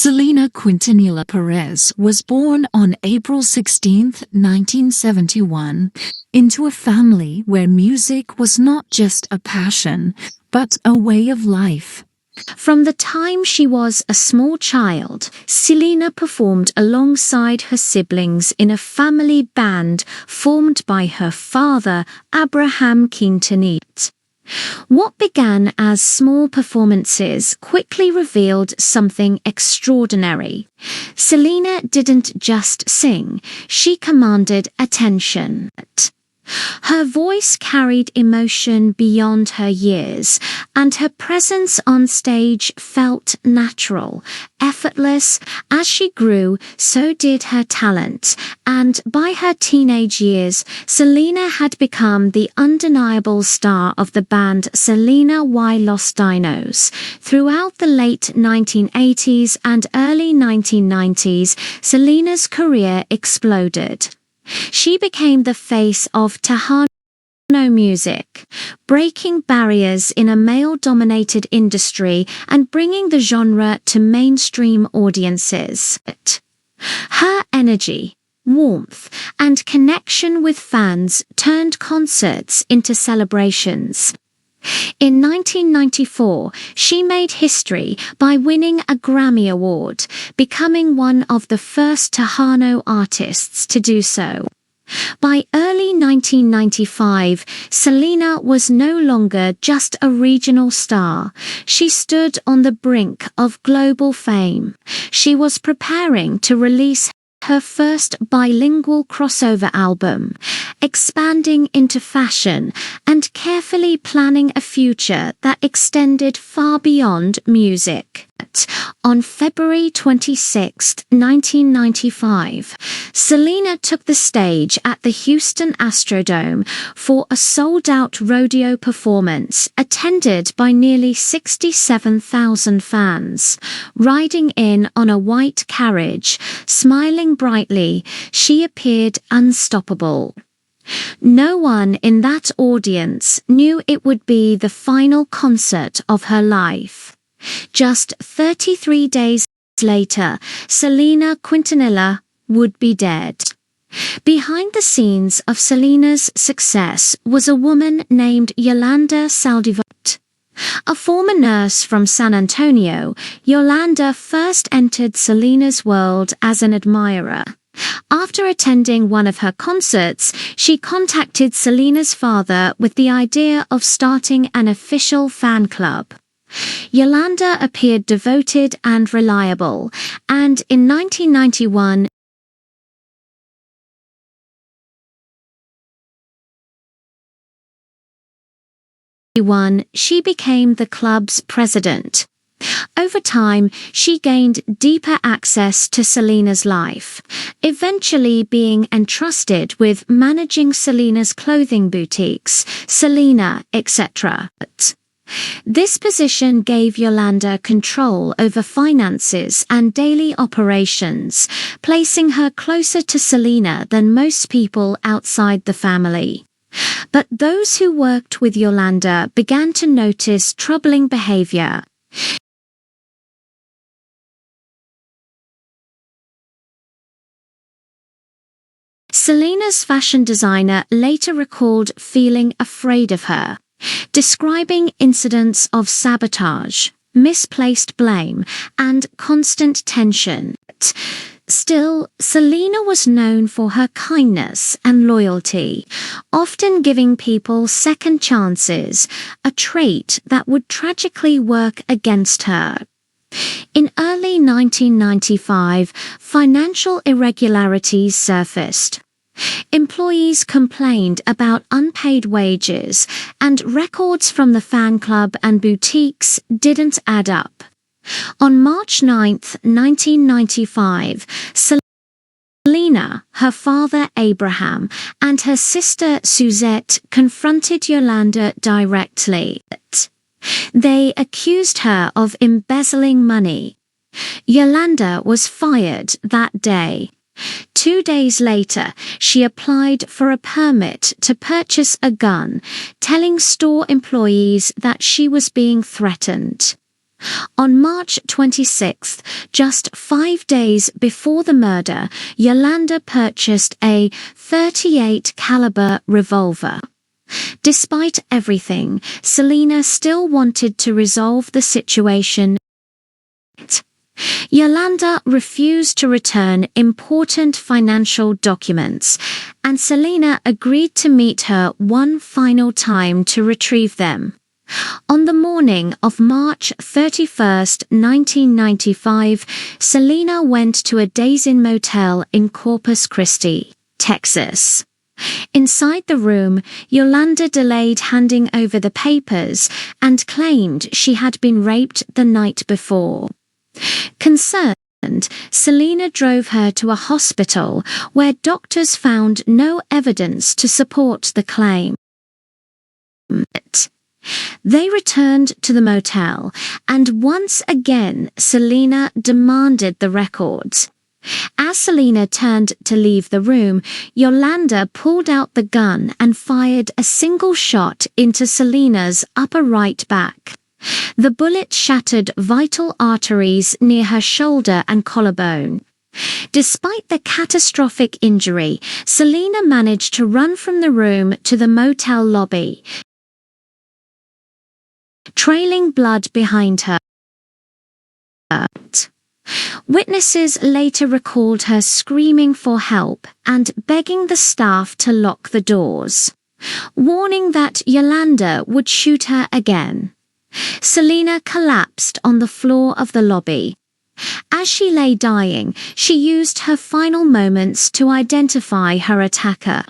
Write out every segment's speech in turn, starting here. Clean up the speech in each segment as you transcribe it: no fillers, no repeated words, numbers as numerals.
Selena Quintanilla-Pérez was born on April 16, 1971, into a family where music was not just a passion, but a way of life. From the time she was a small child, Selena performed alongside her siblings in a family band formed by her father, Abraham Quintanilla. What began as small performances quickly revealed something extraordinary. Selena didn't just sing, she commanded attention. Her voice carried emotion beyond her years, and her presence on stage felt natural, effortless. As she grew, so did her talent, and by her teenage years, Selena had become the undeniable star of the band Selena y los Dinos. Throughout the late 1980s and early 1990s, Selena's career exploded. She became the face of Tejano music, breaking barriers in a male-dominated industry and bringing the genre to mainstream audiences. Her energy, warmth, and connection with fans turned concerts into celebrations. In 1994, she made history by winning a Grammy Award, becoming one of the first Tejano artists to do so. By early 1995, Selena was no longer just a regional star. She stood on the brink of global fame. She was preparing to release her first bilingual crossover album, expanding into fashion and carefully planning a future that extended far beyond music. On February 26, 1995, Selena took the stage at the Houston Astrodome for a sold-out rodeo performance attended by nearly 67,000 fans. Riding in on a white carriage, smiling brightly, she appeared unstoppable. No one in that audience knew it would be the final concert of her life. Just 33 days later, Selena Quintanilla would be dead. Behind the scenes of Selena's success was a woman named Yolanda Saldívar. A former nurse from San Antonio, Yolanda first entered Selena's world as an admirer. After attending one of her concerts, she contacted Selena's father with the idea of starting an official fan club. Yolanda appeared devoted and reliable, and in 1991, she became the club's president. Over time, she gained deeper access to Selena's life, eventually being entrusted with managing Selena's clothing boutiques, Selena, etc. This position gave Yolanda control over finances and daily operations, placing her closer to Selena than most people outside the family. But those who worked with Yolanda began to notice troubling behavior. Selena's fashion designer later recalled feeling afraid of her, describing incidents of sabotage, misplaced blame, and constant tension. Still, Selena was known for her kindness and loyalty, often giving people second chances, a trait that would tragically work against her. In early 1995, financial irregularities surfaced. Employees complained about unpaid wages, and records from the fan club and boutiques didn't add up. On March 9, 1995, Selena, her father Abraham, and her sister Suzette confronted Yolanda directly. They accused her of embezzling money. Yolanda was fired that day. 2 days later, she applied for a permit to purchase a gun, telling store employees that she was being threatened. On March 26th, just 5 days before the murder, Yolanda purchased a .38 caliber revolver. Despite everything, Selena still wanted to resolve the situation. Yolanda refused to return important financial documents, and Selena agreed to meet her one final time to retrieve them. On the morning of March 31st, 1995, Selena went to a days-in motel in Corpus Christi, Texas. Inside the room, Yolanda delayed handing over the papers and claimed she had been raped the night before. Concerned, Selena drove her to a hospital where doctors found no evidence to support the claim. They returned to the motel, and once again Selena demanded the records. As Selena turned to leave the room, Yolanda pulled out the gun and fired a single shot into Selena's upper right back. The bullet shattered vital arteries near her shoulder and collarbone. Despite the catastrophic injury, Selena managed to run from the room to the motel lobby, trailing blood behind her. Witnesses later recalled her screaming for help and begging the staff to lock the doors, warning that Yolanda would shoot her again. Selena collapsed on the floor of the lobby. As she lay dying, she used her final moments to identify her attacker,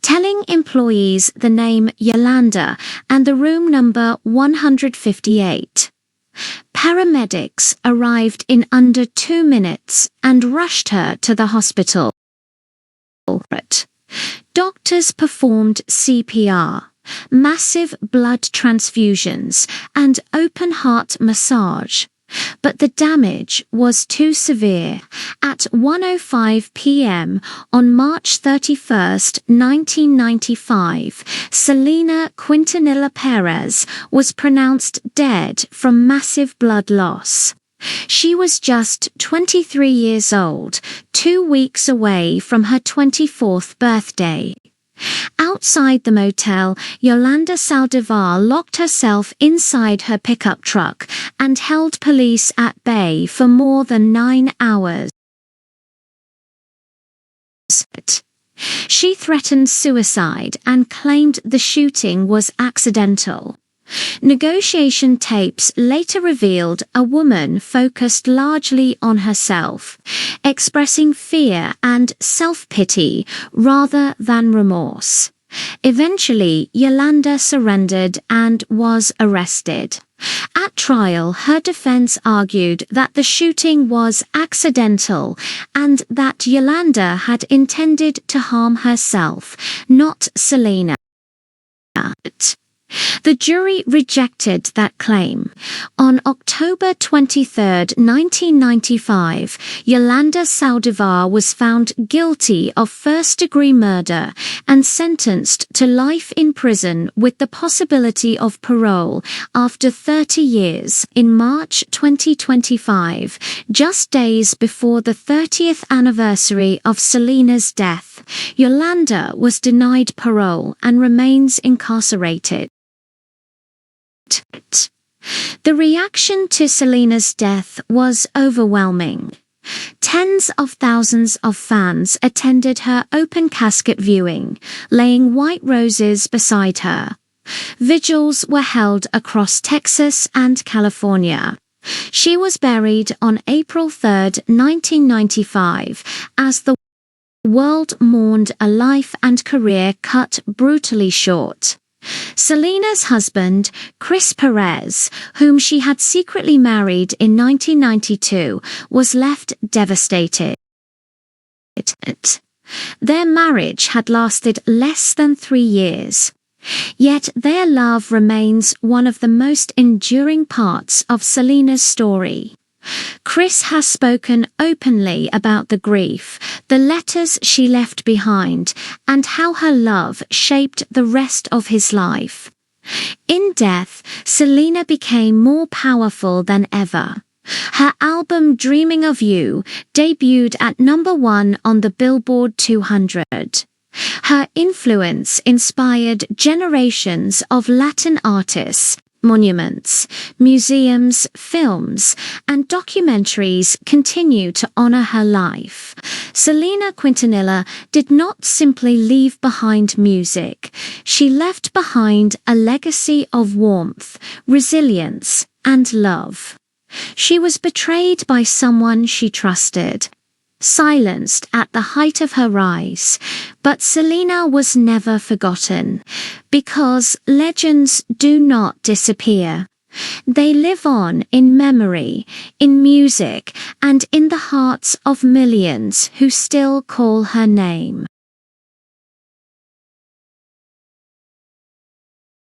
telling employees the name Yolanda and the room number 158. Paramedics arrived in under 2 minutes and rushed her to the hospital. Doctors performed CPR, massive blood transfusions, and open-heart massage. But the damage was too severe. At 1:05 p.m. on March 31st, 1995, Selena Quintanilla-Pérez was pronounced dead from massive blood loss. She was just 23 years old, 2 weeks away from her 24th birthday. Outside the motel, Yolanda Saldívar locked herself inside her pickup truck and held police at bay for more than 9 hours. She threatened suicide and claimed the shooting was accidental. Negotiation tapes later revealed a woman focused largely on herself, expressing fear and self-pity rather than remorse. Eventually, Yolanda surrendered and was arrested. At trial, her defense argued that the shooting was accidental and that Yolanda had intended to harm herself, not Selena. The jury rejected that claim. On October 23, 1995, Yolanda Saldívar was found guilty of first-degree murder and sentenced to life in prison with the possibility of parole after 30 years in March 2025, just days before the 30th anniversary of Selena's death. Yolanda was denied parole and remains incarcerated. The reaction to Selena's death was overwhelming. Tens of thousands of fans attended her open casket viewing, laying white roses beside her. Vigils were held across Texas and California. She was buried on April 3, 1995, as the world mourned a life and career cut brutally short. Selena's husband, Chris Perez, whom she had secretly married in 1992, was left devastated. Their marriage had lasted less than 3 years. Yet their love remains one of the most enduring parts of Selena's story. Chris has spoken openly about the grief, the letters she left behind, and how her love shaped the rest of his life. In death, Selena became more powerful than ever. Her album Dreaming of You debuted at #1 on the Billboard 200. Her influence inspired generations of Latin artists. Monuments, museums, films, and documentaries continue to honor her life. Selena Quintanilla did not simply leave behind music. She left behind a legacy of warmth, resilience, and love. She was betrayed by someone she trusted, silenced at the height of her rise, but Selena was never forgotten, because legends do not disappear. They live on in memory, in music, and in the hearts of millions who still call her name.